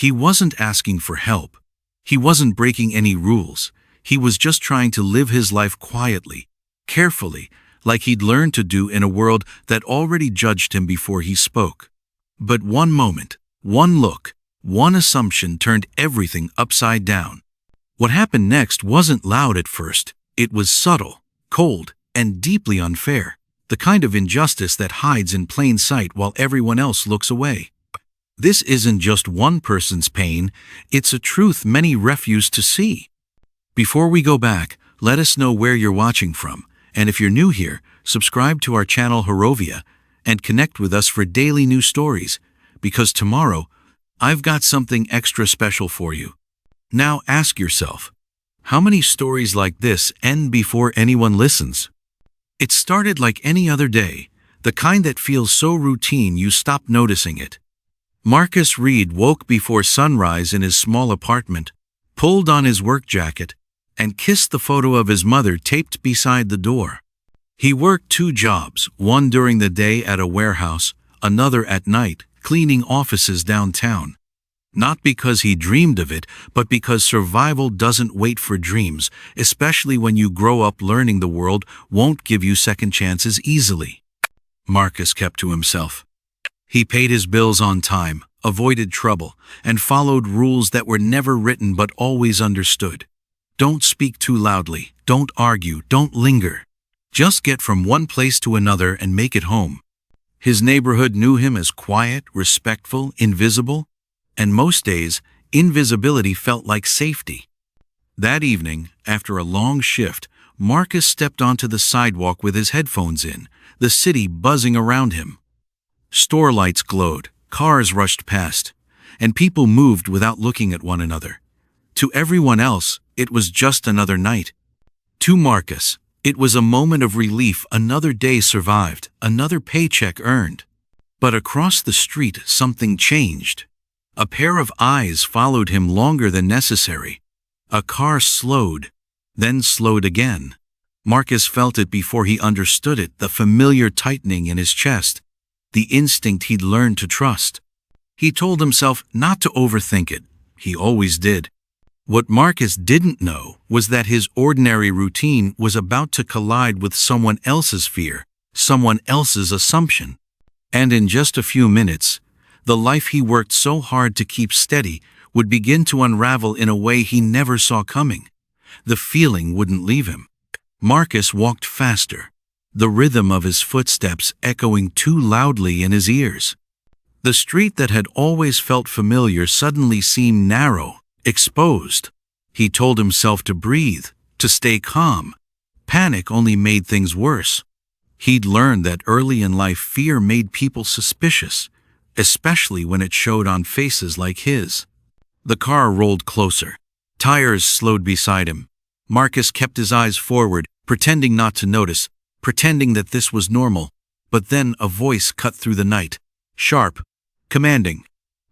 He wasn't asking for help. He wasn't breaking any rules. He was just trying to live his life quietly, carefully, like he'd learned to do in a world that already judged him before he spoke. But one moment, one look, one assumption turned everything upside down. What happened next wasn't loud at first. It was subtle, cold, and deeply unfair. The kind of injustice that hides in plain sight while everyone else looks away. This isn't just one person's pain, it's a truth many refuse to see. Before we go back, let us know where you're watching from, and if you're new here, subscribe to our channel Horrovia and connect with us for daily new stories, because tomorrow, I've got something extra special for you. Now ask yourself, how many stories like this end before anyone listens? It started like any other day, the kind that feels so routine you stop noticing it. Marcus Reed woke before sunrise in his small apartment, pulled on his work jacket, and kissed the photo of his mother taped beside the door. He worked 2 jobs, one during the day at a warehouse, another at night, cleaning offices downtown. Not because he dreamed of it, but because survival doesn't wait for dreams, especially when you grow up learning the world won't give you second chances easily. Marcus kept to himself. He paid his bills on time, avoided trouble, and followed rules that were never written but always understood. Don't speak too loudly, don't argue, don't linger. Just get from one place to another and make it home. His neighborhood knew him as quiet, respectful, invisible, and most days, invisibility felt like safety. That evening, after a long shift, Marcus stepped onto the sidewalk with his headphones in, the city buzzing around him. Store lights glowed, cars rushed past, and people moved without looking at one another. To everyone else, it was just another night. To Marcus, it was a moment of relief. Another day survived, another paycheck earned. But across the street, something changed. A pair of eyes followed him longer than necessary. A car slowed, then slowed again. Marcus felt it before he understood it, the familiar tightening in his chest, the instinct he'd learned to trust. He told himself not to overthink it. He always did. What Marcus didn't know was that his ordinary routine was about to collide with someone else's fear, someone else's assumption. And in just a few minutes, the life he worked so hard to keep steady would begin to unravel in a way he never saw coming. The feeling wouldn't leave him. Marcus walked faster, the rhythm of his footsteps echoing too loudly in his ears. The street that had always felt familiar suddenly seemed narrow, exposed. He told himself to breathe, to stay calm. Panic only made things worse. He'd learned that early in life fear made people suspicious, especially when it showed on faces like his. The car rolled closer. Tires slowed beside him. Marcus kept his eyes forward, pretending not to notice, pretending that this was normal. But then a voice cut through the night. Sharp, commanding.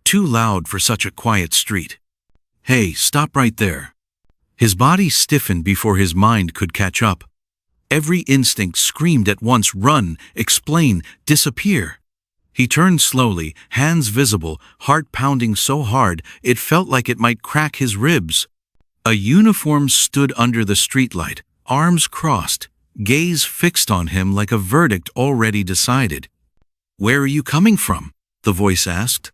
Too loud for such a quiet street. Hey, stop right there. His body stiffened before his mind could catch up. Every instinct screamed at once, run, explain, disappear. He turned slowly, hands visible, heart pounding so hard it felt like it might crack his ribs. A uniform stood under the streetlight, arms crossed, gaze fixed on him like a verdict already decided. Where are you coming from? The voice asked.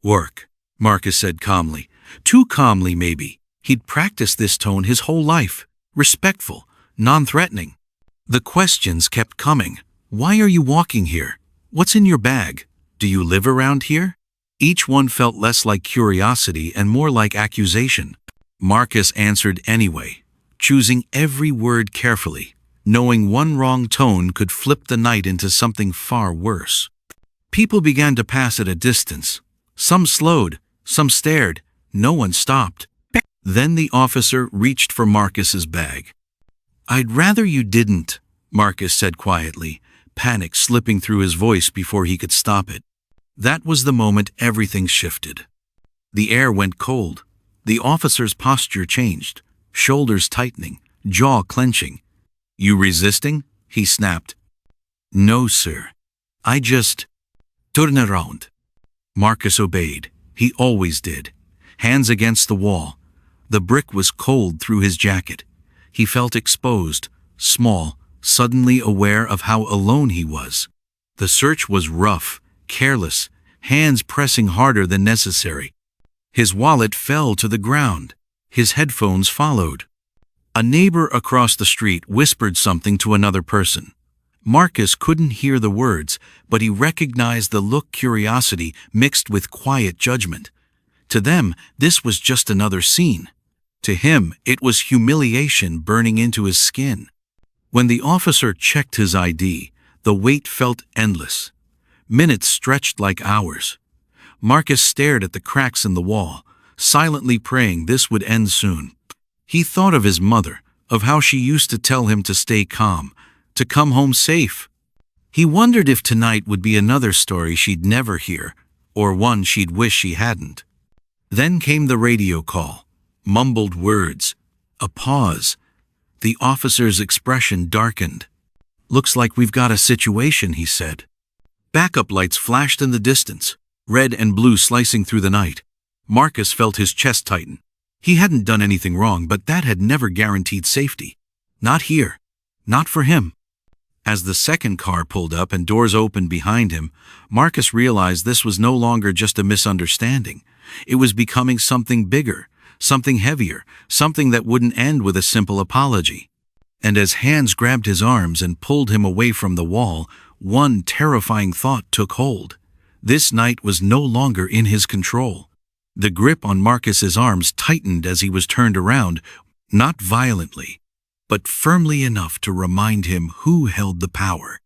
Work, Marcus said calmly. Too calmly, maybe. He'd practiced this tone his whole life. Respectful, non-threatening. The questions kept coming. Why are you walking here? What's in your bag? Do you live around here? Each one felt less like curiosity and more like accusation. Marcus answered anyway, choosing every word carefully, knowing one wrong tone could flip the night into something far worse. People began to pass at a distance. Some slowed, some stared. No one stopped. Then the officer reached for Marcus's bag. I'd rather you didn't, Marcus said quietly, panic slipping through his voice before he could stop it. That was the moment everything shifted. The air went cold. The officer's posture changed, shoulders tightening, jaw clenching. You resisting? He snapped. No, sir. I just... Turn around. Marcus obeyed, He always did. Hands against the wall. The brick was cold through his jacket. He felt exposed, small, suddenly aware of how alone he was. The search was rough, careless, hands pressing harder than necessary. His wallet fell to the ground. His headphones followed. A neighbor across the street whispered something to another person. Marcus couldn't hear the words, but he recognized the look curiosity mixed with quiet judgment. To them, this was just another scene. To him, it was humiliation burning into his skin. When the officer checked his ID, the wait felt endless. Minutes stretched like hours. Marcus stared at the cracks in the wall, silently praying this would end soon. He thought of his mother, of how she used to tell him to stay calm, to come home safe. He wondered if tonight would be another story she'd never hear, or one she'd wish she hadn't. Then came the radio call. Mumbled words. A pause. The officer's expression darkened. "Looks like we've got a situation," he said. Backup lights flashed in the distance, red and blue slicing through the night. Marcus felt his chest tighten. He hadn't done anything wrong, but that had never guaranteed safety. Not here. Not for him. As the second car pulled up and doors opened behind him, Marcus realized this was no longer just a misunderstanding. It was becoming something bigger, something heavier, something that wouldn't end with a simple apology. And as hands grabbed his arms and pulled him away from the wall, one terrifying thought took hold. This night was no longer in his control. The grip on Marcus's arms tightened as he was turned around, not violently, but firmly enough to remind him who held the power.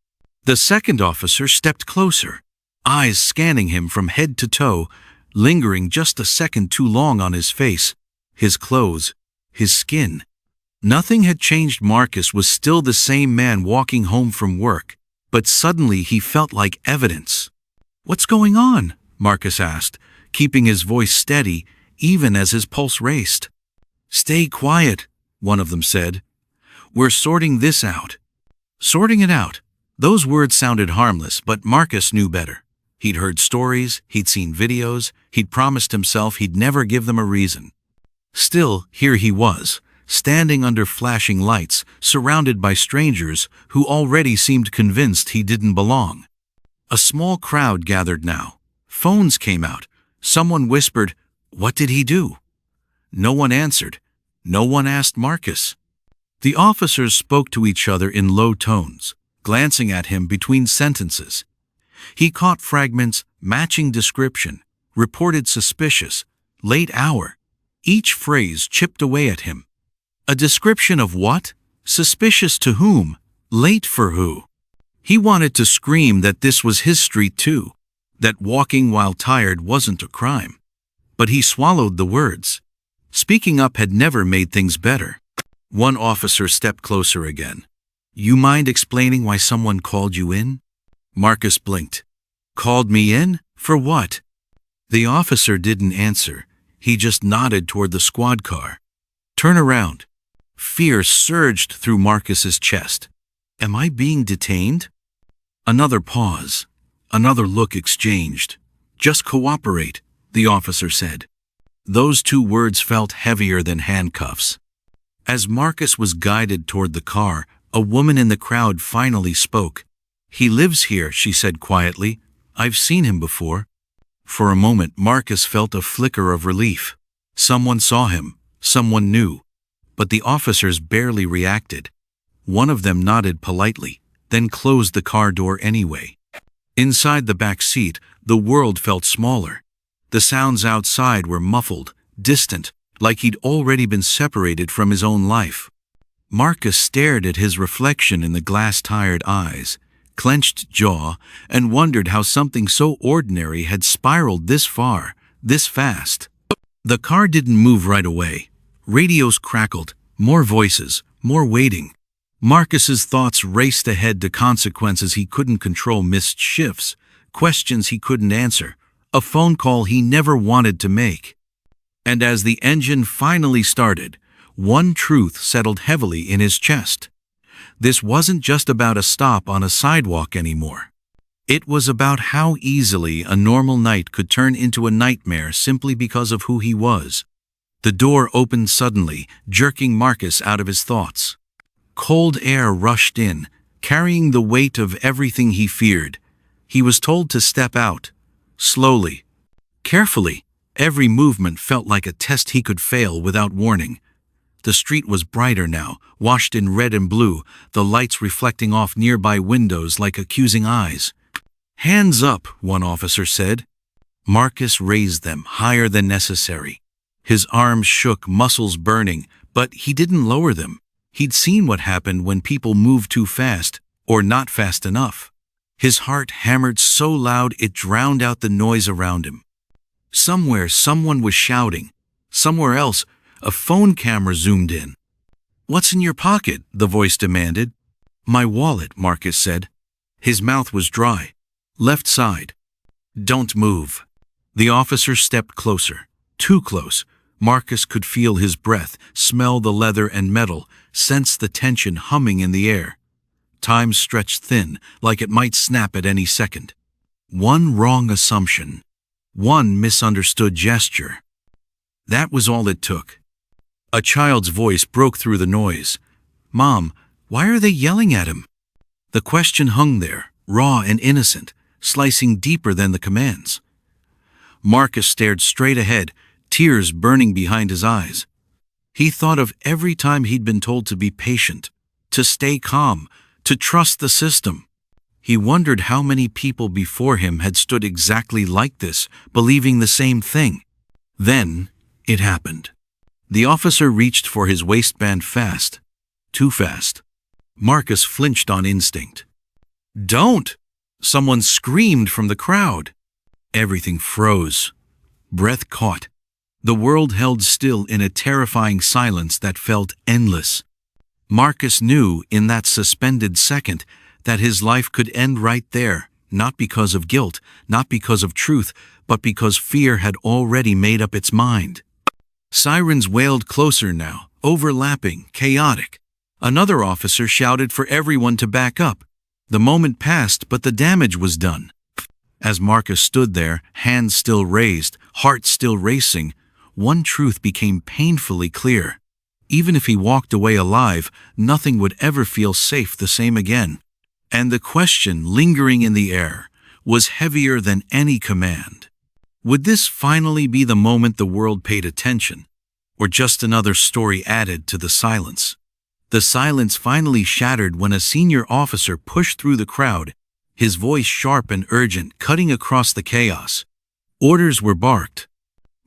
The second officer stepped closer, eyes scanning him from head to toe, lingering just a second too long on his face, his clothes, his skin. Nothing had changed. Marcus was still the same man walking home from work, but suddenly he felt like evidence. "What's going on?" Marcus asked, keeping his voice steady even as his pulse raced. "Stay quiet," one of them said. "We're sorting this out." Sorting it out. Those words sounded harmless, but Marcus knew better. He'd heard stories, he'd seen videos, he'd promised himself he'd never give them a reason. Still, here he was, standing under flashing lights, surrounded by strangers who already seemed convinced he didn't belong. A small crowd gathered now. Phones came out. Someone whispered, "What did he do?" No one answered. No one asked Marcus. The officers spoke to each other in low tones, glancing at him between sentences. He caught fragments, matching description, reported suspicious, late hour. Each phrase chipped away at him. A description of what? Suspicious to whom? Late for who? He wanted to scream that this was his street too, that walking while tired wasn't a crime. But he swallowed the words. Speaking up had never made things better. One officer stepped closer again. "You mind explaining why someone called you in?" Marcus blinked. "Called me in? For what?" The officer didn't answer. He just nodded toward the squad car. "Turn around." Fear surged through Marcus's chest. "Am I being detained?" Another pause. Another look exchanged. "Just cooperate," the officer said. Those two words felt heavier than handcuffs. As Marcus was guided toward the car, a woman in the crowd finally spoke. "He lives here," she said quietly. "I've seen him before." For a moment, Marcus felt a flicker of relief. Someone saw him. Someone knew. But the officers barely reacted. One of them nodded politely, then closed the car door anyway. Inside the back seat, the world felt smaller. The sounds outside were muffled, distant, like he'd already been separated from his own life. Marcus stared at his reflection in the glass-tired eyes, clenched jaw, and wondered how something so ordinary had spiraled this far, this fast. The car didn't move right away. Radios crackled, more voices, more waiting. Marcus's thoughts raced ahead to consequences he couldn't control, missed shifts, questions he couldn't answer, a phone call he never wanted to make. And as the engine finally started, one truth settled heavily in his chest. This wasn't just about a stop on a sidewalk anymore. It was about how easily a normal night could turn into a nightmare simply because of who he was. The door opened suddenly, jerking Marcus out of his thoughts. Cold air rushed in, carrying the weight of everything he feared. He was told to step out. Slowly. Carefully. Every movement felt like a test he could fail without warning. The street was brighter now, washed in red and blue, the lights reflecting off nearby windows like accusing eyes. "Hands up," one officer said. Marcus raised them higher than necessary. His arms shook, muscles burning, but he didn't lower them. He'd seen what happened when people moved too fast, or not fast enough. His heart hammered so loud it drowned out the noise around him. Somewhere, someone was shouting. Somewhere else, a phone camera zoomed in. "What's in your pocket?" the voice demanded. "My wallet," Marcus said. His mouth was dry. "Left side." "Don't move." The officer stepped closer. Too close. Marcus could feel his breath, smell the leather and metal, sense the tension humming in the air. Time stretched thin, like it might snap at any second. One wrong assumption. One misunderstood gesture. That was all it took. A child's voice broke through the noise. "Mom, why are they yelling at him?" The question hung there, raw and innocent, slicing deeper than the commands. Marcus stared straight ahead, tears burning behind his eyes. He thought of every time he'd been told to be patient, to stay calm, to trust the system. He wondered how many people before him had stood exactly like this, believing the same thing. Then, it happened. The officer reached for his waistband fast. Too fast. Marcus flinched on instinct. "Don't!" Someone screamed from the crowd. Everything froze. Breath caught. The world held still in a terrifying silence that felt endless. Marcus knew, in that suspended second, that his life could end right there, not because of guilt, not because of truth, but because fear had already made up its mind. Sirens wailed closer now, overlapping, chaotic. Another officer shouted for everyone to back up. The moment passed, but the damage was done. As Marcus stood there, hands still raised, heart still racing, one truth became painfully clear. Even if he walked away alive, nothing would ever feel safe the same again. And the question lingering in the air was heavier than any command. Would this finally be the moment the world paid attention, or just another story added to the silence? The silence finally shattered when a senior officer pushed through the crowd, his voice sharp and urgent, cutting across the chaos. Orders were barked.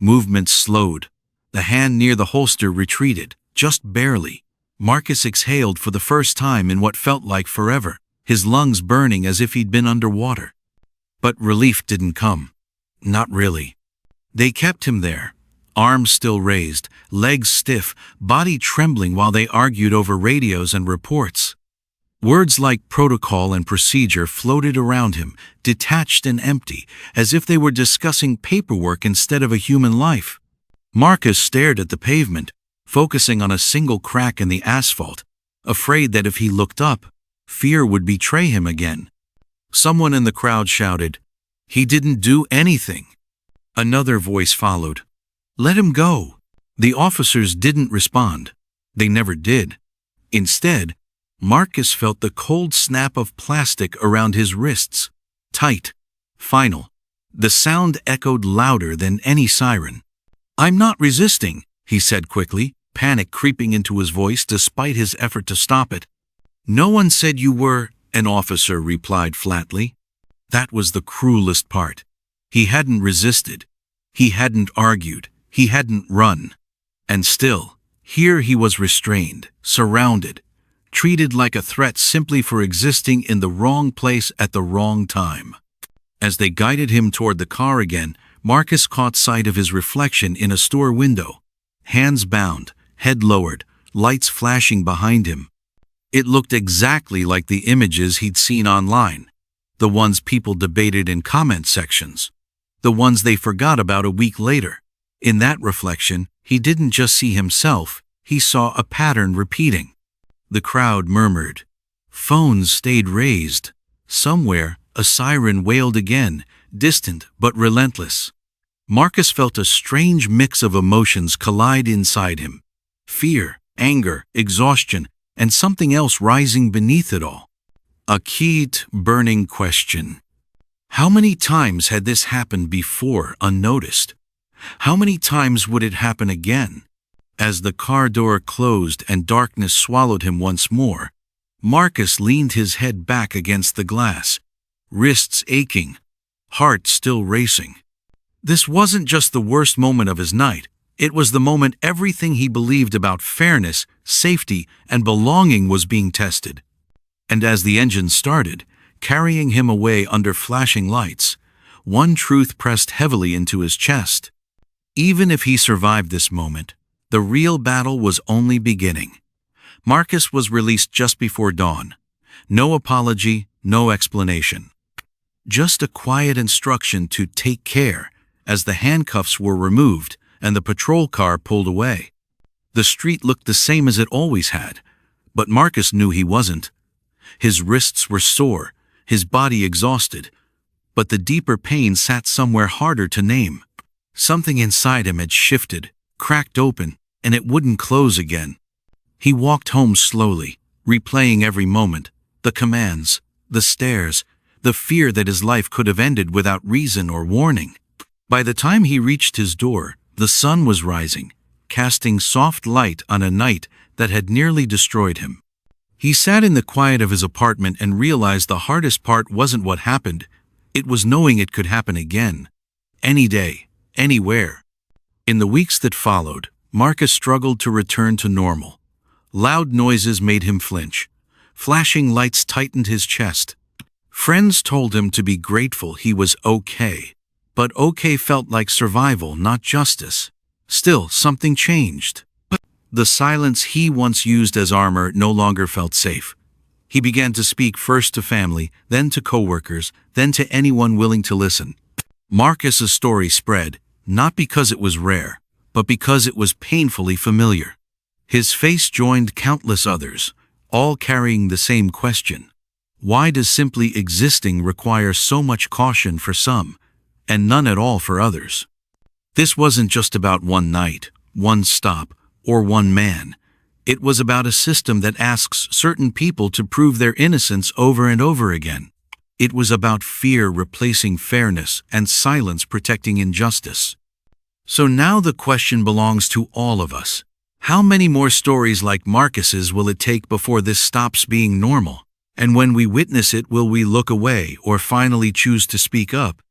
Movements slowed. The hand near the holster retreated, just barely. Marcus exhaled for the first time in what felt like forever, his lungs burning as if he'd been underwater. But relief didn't come. Not really. They kept him there, arms still raised, legs stiff, body trembling while they argued over radios and reports. Words like protocol and procedure floated around him, detached and empty, as if they were discussing paperwork instead of a human life. Marcus stared at the pavement, focusing on a single crack in the asphalt, afraid that if he looked up, fear would betray him again. Someone in the crowd shouted, "He didn't do anything." Another voice followed, "Let him go." The officers didn't respond. They never did. Instead, Marcus felt the cold snap of plastic around his wrists. Tight. Final. The sound echoed louder than any siren. "I'm not resisting," he said quickly, panic creeping into his voice despite his effort to stop it. "No one said you were," an officer replied flatly. That was the cruelest part. He hadn't resisted. He hadn't argued. He hadn't run. And still, here he was restrained, surrounded, treated like a threat simply for existing in the wrong place at the wrong time. As they guided him toward the car again, Marcus caught sight of his reflection in a store window. Hands bound, head lowered, lights flashing behind him. It looked exactly like the images he'd seen online, the ones people debated in comment sections, the ones they forgot about a week later. In that reflection, he didn't just see himself, he saw a pattern repeating. The crowd murmured. Phones stayed raised. Somewhere, A siren wailed again, distant but relentless. Marcus felt a strange mix of emotions collide inside him. Fear, anger, exhaustion, and something else rising beneath it all. A keyed, burning question. How many times had this happened before, unnoticed? How many times would it happen again? As the car door closed and darkness swallowed him once more, Marcus leaned his head back against the glass, wrists aching, heart still racing. This wasn't just the worst moment of his night. It was the moment everything he believed about fairness, safety, and belonging was being tested. And as the engine started, carrying him away under flashing lights, one truth pressed heavily into his chest. Even if he survived this moment, the real battle was only beginning. Marcus was released just before dawn. No apology, no explanation. Just a quiet instruction to take care as the handcuffs were removed and the patrol car pulled away. The street looked the same as it always had, but Marcus knew he wasn't. His wrists were sore, his body exhausted, but the deeper pain sat somewhere harder to name. Something inside him had shifted, cracked open, and it wouldn't close again. He walked home slowly, replaying every moment, the commands, the stares, the fear that his life could have ended without reason or warning. By the time he reached his door, the sun was rising, casting soft light on a night that had nearly destroyed him. He sat in the quiet of his apartment and realized the hardest part wasn't what happened, it was knowing it could happen again. Any day, anywhere. In the weeks that followed, Marcus struggled to return to normal. Loud noises made him flinch. Flashing lights tightened his chest. Friends told him to be grateful he was okay. But okay felt like survival, not justice. Still, something changed. The silence he once used as armor no longer felt safe. He began to speak first to family, then to coworkers, then to anyone willing to listen. Marcus's story spread, not because it was rare, but because it was painfully familiar. His face joined countless others, all carrying the same question. Why does simply existing require so much caution for some, and none at all for others? This wasn't just about one night, one stop, or one man. It was about a system that asks certain people to prove their innocence over and over again. It was about fear replacing fairness and silence protecting injustice. So now the question belongs to all of us. How many more stories like Marcus's will it take before this stops being normal? And when we witness it, will we look away or finally choose to speak up?